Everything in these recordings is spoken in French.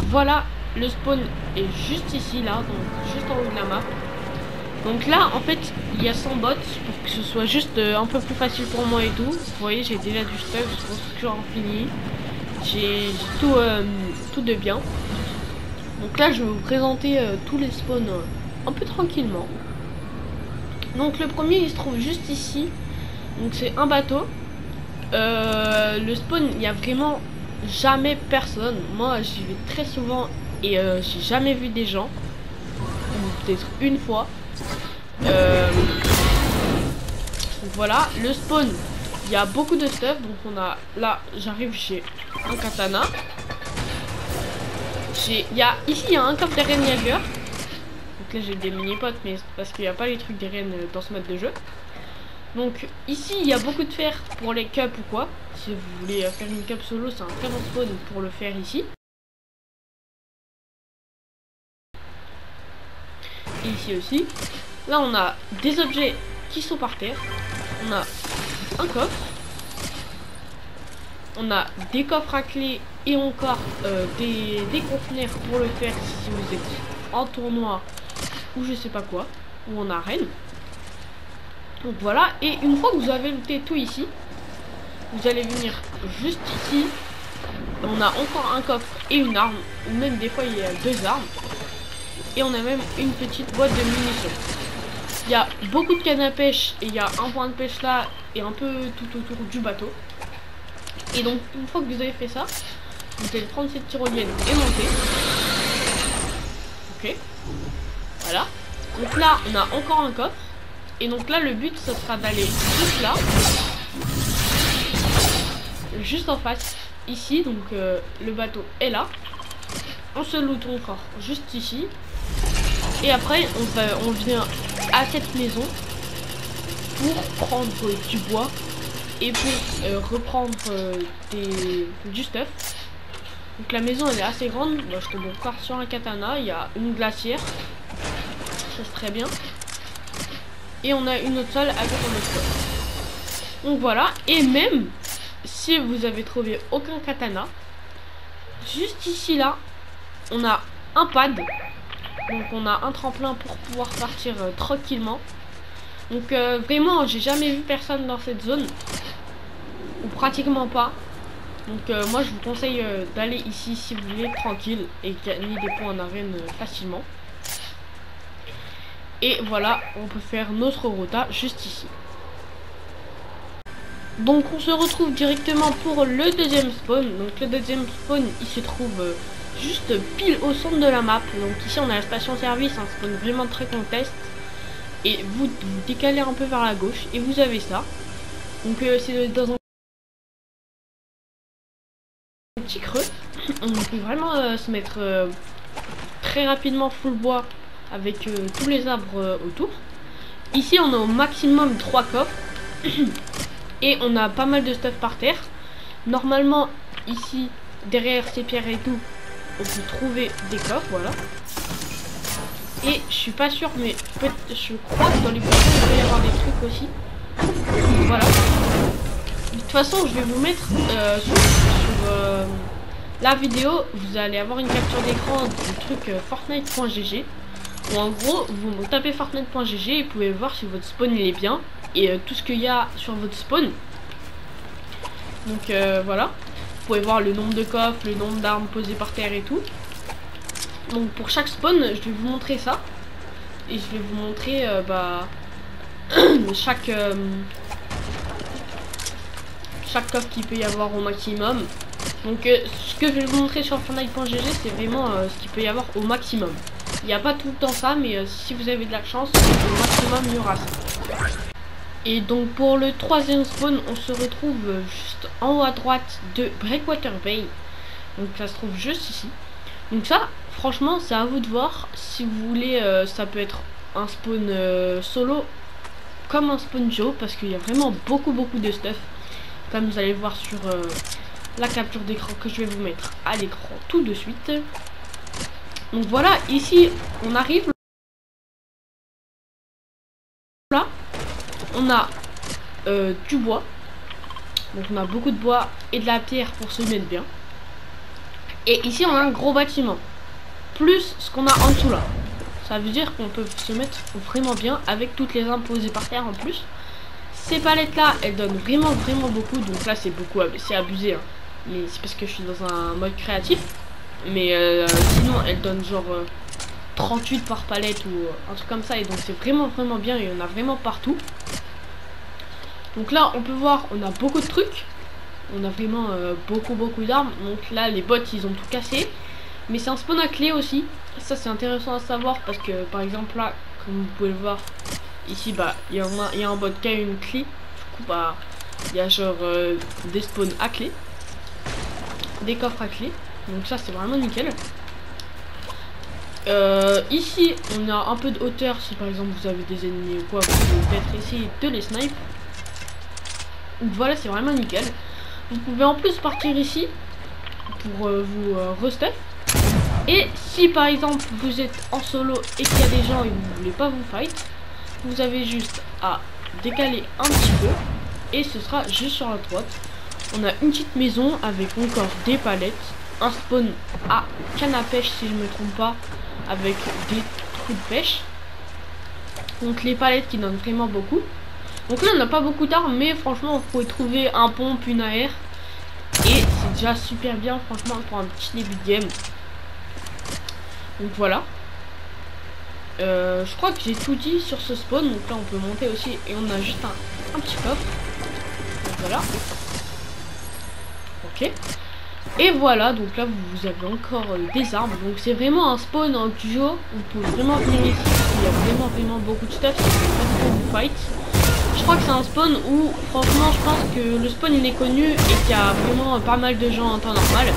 voilà, le spawn est juste ici, là, donc juste en haut de la map. Donc là, en fait, il y a 100 bots pour que ce soit juste un peu plus facile pour moi et tout. Vous voyez, j'ai déjà du stuff, je construction infinie. J'ai tout, tout de bien. Donc là, je vais vous présenter tous les spawns un peu tranquillement. Donc le premier, il se trouve juste ici. Donc c'est un bateau. Le spawn, il n'y a vraiment jamais personne. Moi, j'y vais très souvent et j'ai jamais vu des gens. Ou peut-être une fois. Voilà, le spawn, il y a beaucoup de stuff. Donc on a, là, j'arrive chez un katana. Ici, il y a un coffre des reines Jagger. Donc là, j'ai des mini-potes, mais c'est parce qu'il n'y a pas les trucs des reines dans ce mode de jeu. Donc ici, il y a beaucoup de fer pour les cups ou quoi. Si vous voulez faire une cup solo, c'est un très bon spawn pour le faire ici. Et ici aussi. Là, on a des objets qui sont par terre. On a un coffre. On a des coffres à clés et encore des conteneurs pour le faire si vous êtes en tournoi ou je sais pas quoi, ou en arène. Donc voilà, et une fois que vous avez looté tout ici, vous allez venir juste ici. On a encore un coffre et une arme, ou même des fois il y a 2 armes. Et on a même une petite boîte de munitions. Il y a beaucoup de cannes à pêche et il y a un point de pêche là et un peu tout autour du bateau. Et donc une fois que vous avez fait ça, vous allez prendre cette tyrolienne et monter. Ok. Voilà. Donc là on a encore un coffre. Et donc là le but ce sera d'aller juste là. Juste en face. Ici. Donc le bateau est là. On se loot encore juste ici. Et après on vient à cette maison pour prendre du bois. Et pour reprendre du stuff. Donc la maison elle est assez grande. Moi, je te montre encore sur un katana. Il y a une glacière. Ça c'est très bien. Et on a une autre salle avec un autre stuff. Donc voilà. Et même si vous avez trouvé aucun katana, juste ici là, on a un pad. Donc on a un tremplin pour pouvoir partir tranquillement. Donc vraiment j'ai jamais vu personne dans cette zone. Ou pratiquement pas. Donc moi je vous conseille d'aller ici si vous voulez tranquille et gagner des points en arène facilement. Et voilà, on peut faire notre rota juste ici. Donc on se retrouve directement pour le deuxième spawn. Donc le deuxième spawn il se trouve juste pile au centre de la map. Donc ici on a la station service, un spawn vraiment très contest. Et vous décalez un peu vers la gauche et vous avez ça. Donc c'est dans un petit creux. On peut vraiment se mettre très rapidement full bois avec tous les arbres autour. Ici on a au maximum 3 coffres. Et on a pas mal de stuff par terre. Normalement ici derrière ces pierres et tout on peut trouver des coffres, voilà. Et je suis pas sûr mais je crois que dans les boissons il peut y avoir des trucs aussi. Voilà. De toute façon je vais vous mettre sur la vidéo, vous allez avoir une capture d'écran du truc fortnite.gg. Où en gros vous tapez fortnite.gg et vous pouvez voir si votre spawn il est bien. Et tout ce qu'il y a sur votre spawn. Donc voilà. Vous pouvez voir le nombre de coffres, le nombre d'armes posées par terre et tout. Donc pour chaque spawn, je vais vous montrer ça. Et je vais vous montrer chaque coffre qu'il peut y avoir au maximum. Donc ce que je vais vous montrer sur fortnite.gg c'est vraiment ce qu'il peut y avoir au maximum. Il n'y a pas tout le temps ça, mais si vous avez de la chance, au maximum il y aura ça. Et donc pour le troisième spawn, on se retrouve juste en haut à droite de Breakwater Bay. Donc ça se trouve juste ici. Donc ça, franchement, c'est à vous de voir. Si vous voulez, ça peut être un spawn solo comme un spawn duo, parce qu'il y a vraiment beaucoup de stuff. Comme vous allez voir sur la capture d'écran que je vais vous mettre à l'écran tout de suite. Donc voilà, ici on arrive. Là, on a du bois. Donc on a beaucoup de bois et de la pierre pour se mettre bien. Et ici on a un gros bâtiment. Plus ce qu'on a en dessous là. Ça veut dire qu'on peut se mettre vraiment bien avec toutes les armes posées par terre en plus. Ces palettes là, elles donnent vraiment beaucoup. Donc là c'est beaucoup, c'est abusé. Hein. Mais c'est parce que je suis dans un mode créatif. Mais sinon elles donnent genre 38 par palette ou un truc comme ça. Et donc c'est vraiment bien. Il y en a vraiment partout. Donc là on peut voir, on a beaucoup de trucs. On a vraiment beaucoup d'armes. Donc là les bots ils ont tout cassé. Mais c'est un spawn à clé aussi. Ça c'est intéressant à savoir parce que par exemple là, comme vous pouvez le voir ici, bah il y a un bot qui a une clé. Du coup bah il y a genre des spawns à clé, des coffres à clé. Donc ça c'est vraiment nickel. Ici on a un peu de hauteur. Si par exemple vous avez des ennemis ou quoi, vous pouvez peut-être essayer de les snipe. Donc voilà, c'est vraiment nickel. Vous pouvez en plus partir ici pour vous restuff. Et si par exemple vous êtes en solo et qu'il y a des gens et que vous voulez pas vous fight, vous avez juste à décaler un petit peu et ce sera juste sur la droite. On a une petite maison avec encore des palettes, un spawn à canne à pêche si je me trompe pas, avec des trous de pêche. Donc les palettes qui donnent vraiment beaucoup. Donc là on n'a pas beaucoup d'armes, mais franchement vous pouvez trouver un pompe, une AR. Et c'est déjà super bien franchement pour un petit début de game. Donc voilà. Je crois que j'ai tout dit sur ce spawn. Donc là on peut monter aussi. Et on a juste un petit coffre. Donc voilà. Ok. Et voilà. Donc là vous avez encore des armes. Donc c'est vraiment un spawn en duo. On peut vraiment venir ici. Il y a vraiment beaucoup de stuff. C'est pas vous fight. Je crois que c'est un spawn où franchement je pense que le spawn il est connu. Et qu'il y a vraiment pas mal de gens en temps normal.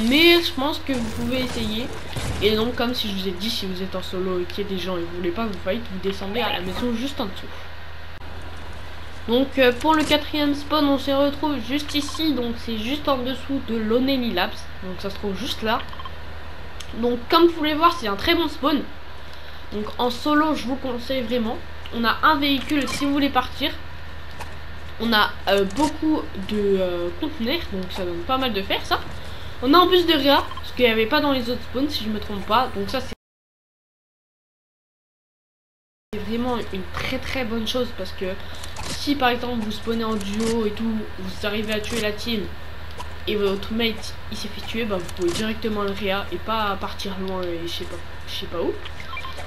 Mais je pense que vous pouvez essayer. Et donc comme si je vous ai dit, si vous êtes en solo et qu'il y a des gens et vous voulez pas vous fight, vous descendez à la maison juste en dessous. Donc pour le 4e spawn on se retrouve juste ici. Donc c'est juste en dessous de l'Onely Labs. Donc ça se trouve juste là. Donc comme vous pouvez voir c'est un très bon spawn. Donc en solo je vous conseille vraiment. On a un véhicule si vous voulez partir. On a beaucoup de conteneurs. Donc ça donne pas mal de fer ça. On a en plus de Réa, ce qu'il n'y avait pas dans les autres spawns si je me trompe pas. Donc ça c'est vraiment une très bonne chose. Parce que si par exemple vous spawnez en duo et tout, vous arrivez à tuer la team et votre mate il s'est fait tuer, bah vous pouvez directement le Réa et pas partir loin et je sais pas où.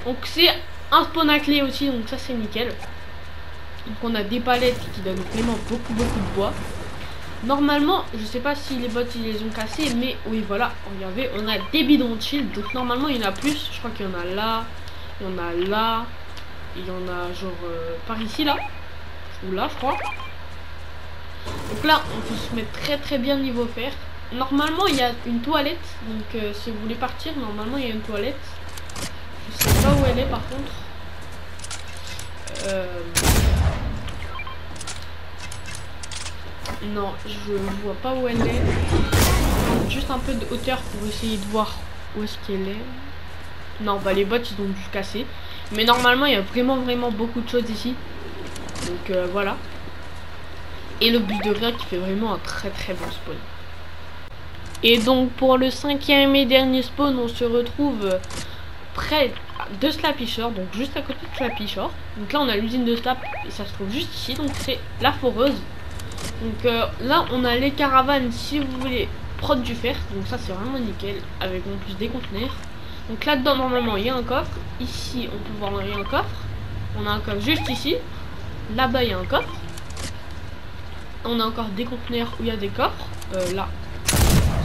Donc c'est un spawn à clé aussi, donc ça c'est nickel. Donc on a des palettes qui donnent vraiment beaucoup de bois. Normalement, je sais pas si les bots ils les ont cassés, mais oui voilà, regardez, on a des bidons de shield, donc normalement il y en a plus, je crois qu'il y en a là, il y en a là, il y en a genre par ici là, ou là je crois. Donc là on peut se mettre très bien niveau fer. Normalement il y a une toilette, donc si vous voulez partir, normalement il y a une toilette. Je sais pas où elle est par contre. Non, je vois pas où elle est. Juste un peu de hauteur pour essayer de voir où est-ce qu'elle est. Non, bah les bots ils ont dû casser. Mais normalement il y a vraiment beaucoup de choses ici. Donc voilà. Et le but de Réa qui fait vraiment un très bon spawn. Et donc pour le 5e et dernier spawn, on se retrouve près de Slappy Shore, donc juste à côté de Slappy Shore. Donc là on a l'usine de Slap et ça se trouve juste ici, donc c'est la foreuse. Donc là on a les caravanes si vous voulez prendre du fer, donc ça c'est vraiment nickel avec en plus des conteneurs. Donc là dedans normalement il y a un coffre, ici on peut voir il y a un coffre, on a un coffre juste ici, là-bas il y a un coffre, on a encore des conteneurs où il y a des coffres, là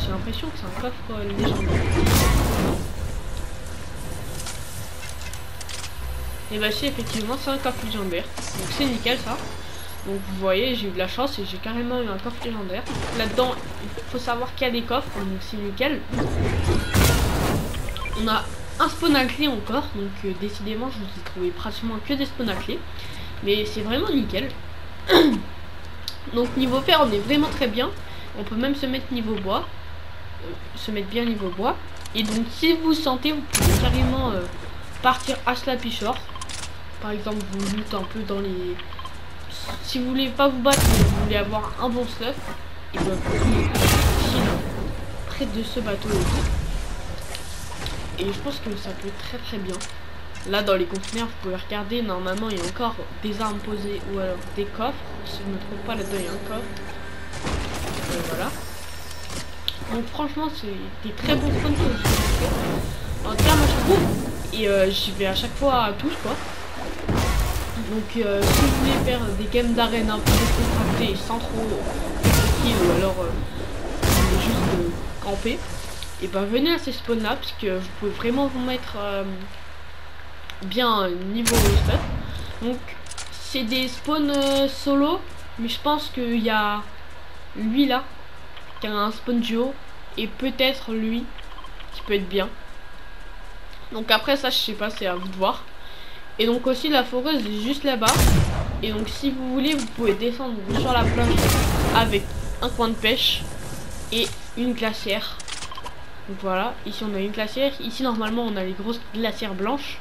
j'ai l'impression que c'est un coffre légendaire. Et bah si effectivement c'est un coffre légendaire, donc c'est nickel ça. Donc vous voyez j'ai eu de la chance et j'ai carrément eu un coffre légendaire. Là dedans il faut savoir qu'il y a des coffres, donc c'est nickel. On a un spawn à clé encore, donc décidément je vous ai trouvé pratiquement que des spawns à clé. Mais c'est vraiment nickel. Donc niveau fer on est vraiment très bien. On peut même se mettre niveau bois. Bien niveau bois. Et donc si vous sentez vous pouvez carrément partir à Slappy Shore. Par exemple vous lootez un peu dans les... Si vous voulez pas vous battre mais vous voulez avoir un bon stuff, et ben vous pouvez extrait de ce bateau aussi. Et je pense que ça peut être très bien. Là dans les conteneurs vous pouvez regarder, normalement il y a encore des armes posées ou alors des coffres. Si je ne me trompe pas, là-dedans il y a un coffre. Voilà. Donc franchement c'est des très bons spawns que je fais. En tout cas moi je trouve. Et j'y vais à chaque fois à tous quoi. Donc si vous voulez faire des games d'arène un peu décontractés sans trop de kills ou alors juste camper, et ben venez à ces spawns là parce que vous pouvez vraiment vous mettre bien niveau stat. Donc c'est des spawns solo, mais je pense qu'il y a lui là qui a un spawn duo et peut-être lui qui peut être bien. Donc après ça je sais pas, c'est à vous de voir. Et donc aussi la foreuse est juste là-bas. Et donc si vous voulez vous pouvez descendre sur la plage avec un coin de pêche et une glacière. Donc voilà, ici on a une glacière, ici normalement on a les grosses glacières blanches.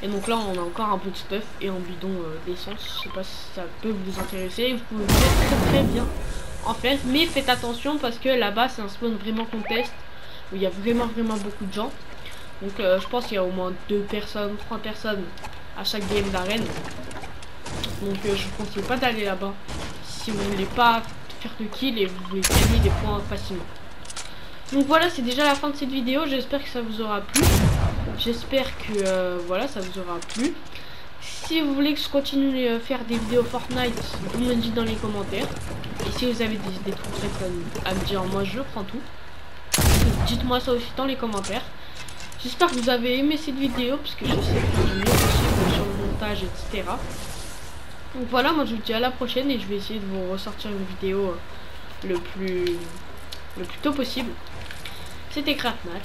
Et donc là on a encore un peu de stuff et un bidon d'essence. Je sais pas si ça peut vous intéresser. Vous pouvez le faire très bien en fait, mais faites attention parce que là-bas c'est un spawn vraiment contest où il y a vraiment beaucoup de gens. Donc je pense qu'il y a au moins 2 personnes, 3 personnes à chaque game d'arène. Donc je vous conseille pas d'aller là-bas si vous voulez pas faire de kill et vous voulez gagner des points facilement. Donc voilà, c'est déjà la fin de cette vidéo. J'espère que ça vous aura plu. J'espère que voilà, ça vous aura plu. Si vous voulez que je continue à faire des vidéos Fortnite, vous me le dites dans les commentaires. Et si vous avez des idées très fun à me dire, moi je prends tout. Dites-moi ça aussi dans les commentaires. J'espère que vous avez aimé cette vidéo parce que je sais faire du mieux possible sur le montage, etc. Donc voilà, moi je vous dis à la prochaine et je vais essayer de vous ressortir une vidéo le plus tôt possible. C'était Craftmat.